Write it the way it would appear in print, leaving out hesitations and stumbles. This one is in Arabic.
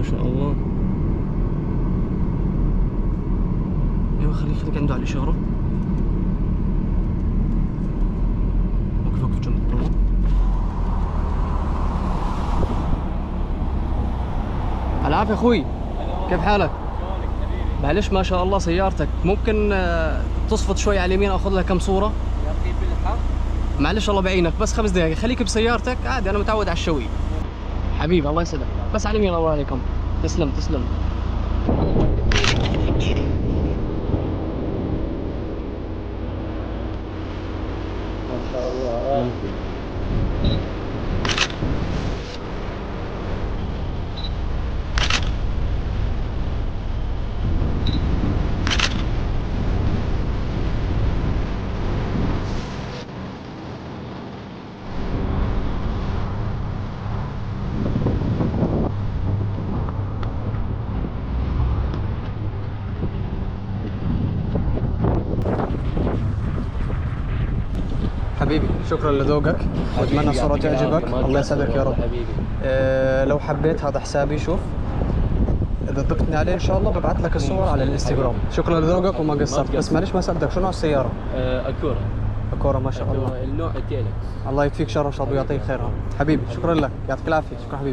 ما شاء الله. ايوه خليك عنده على الاشاره. وقف وقف جنب الطرق. العافية اخوي، كيف حالك؟ معلش ما شاء الله سيارتك ممكن تصفط شوي على اليمين اخذ لها كم صورة؟ يا اخي بالحق معلش الله بعينك بس 5 دقائق خليك بسيارتك عادي انا متعود على الشوي. حبيبي الله يسعدك بس على اليمين الله عليكم. تسلم تسلم. ما شاء الله. حبيبي شكرا لذوقك واتمنى الصورة تعجبك. الله يسعدك يا رب. لو حبيت هذا حسابي شوف اذا ضفتني عليه ان شاء الله ببعث لك الصور على الانستغرام. شكرا لذوقك وما قصرت. بس معلش ما سألتك شو نوع السيارة؟ اكورا. اكورا ما شاء الله. النوع تيلكس. الله يكفيك شر ان شاء الله ويعطيك خيرها. حبيبي شكرا لك يعطيك العافية. شكرا حبيبي.